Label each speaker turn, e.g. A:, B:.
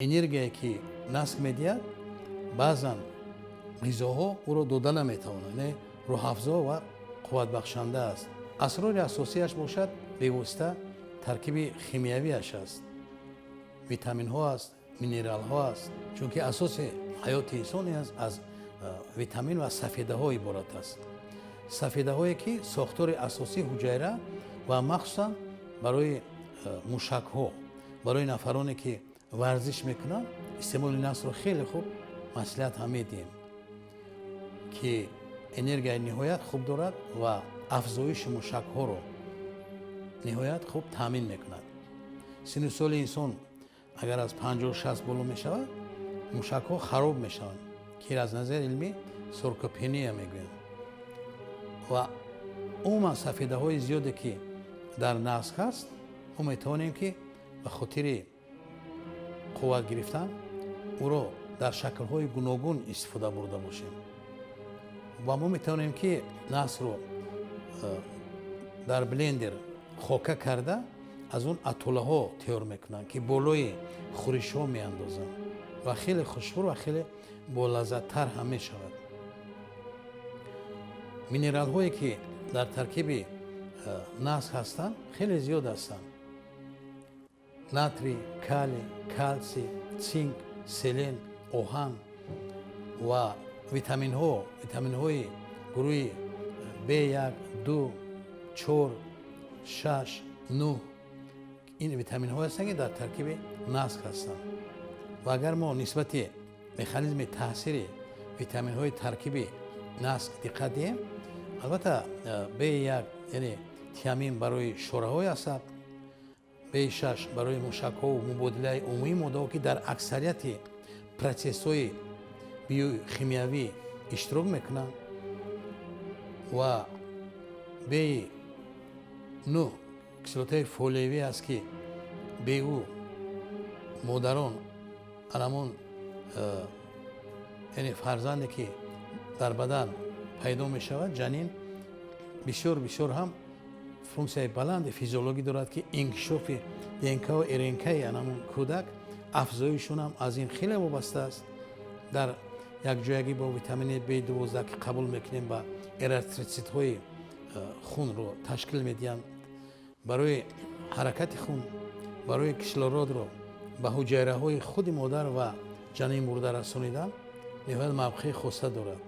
A: энергияе ки наск медиҳад баъзан ғизоҳо ӯро дода наметавонад. Не рӯҳафзо ва қувватбахшанда аст. асрори асосияш бошад бевосита таркиби химиявиаш аст. витаминҳо аст, минералҳо аст, чунки асоси ҳаёти инсоне аз витамин ва сафедаҳо иборат аст. сафедаҳое ки сохтори асосии ҳуҷайра ва махсусан барои мушакҳо, барои нафароне ки варзиш мекунанд истеъмоли насро хеле хуб маслиҳат ҳам медиҳем, ки энергияи ниҳоят хуб дорад ва афзоиши мушакҳоро ниҳоят хуб таъмин мекунад. синни соли инсон агар аз 50-60 боло мешавад, мушакҳо хароб мешаванд, ки аз назари илмӣ саркопения мегӯянд. ва умуман сафедаҳои зиёде ки дар наск ҳаст, мо метавонем ки ба хотири қувват гирифтан ӯро дар шаклҳои гуногун истифода бурда бошем. ва мо метавонем ки наскро дар блендер хока карда аз он атолаҳо тайёр мекунанд, ки болои хӯришҳо меандозанд ва хеле хушбӯ ва хеле болаззаттар ҳам мешавад. минералҳое ки дар таркиби наск ҳастанд хеле зиёд ҳастанд. натрий, калий, калтсий, цинк, селен, оҳан ва витаминҳои гурӯҳи B1, 2, 4, 6, 9 ин витаминҳое ҳастанд ки дар таркиби наск ҳастанд. ва агар мо нисбати механизми таъсири витаминҳои таркиби наск диққат диҳем, албатта B1 яъне тиамин барои шораҳои асаб, B6 барои мушакҳо мубодилаи умумии моддаҳо ки дар аксарияти протессҳои биохимиявӣ иштирок мекунанд, ва B9 кислотаи фолиевӣ аст ки бе ӯ модарон аламон яъне фарзанде ки дар бадан пайдо мешавад, ҷанин бисёр ҳам функсияи баланди физиологӣ дорад, ки инкишофи ДНК-у РНК-и анамон кӯдак афзоишон ҳам аз ин хеле вобаста аст. дар якҷоягӣ бо витамини B12 ки қабул мекунем ба эритроцитҳои хунро ташкил медиҳанд, барои ҳаракати хун, барои кислородро ба ҳуҷайраҳои худи модар ва ҷанин бурда расонидан ниҳоят мавқеи хоса дорад.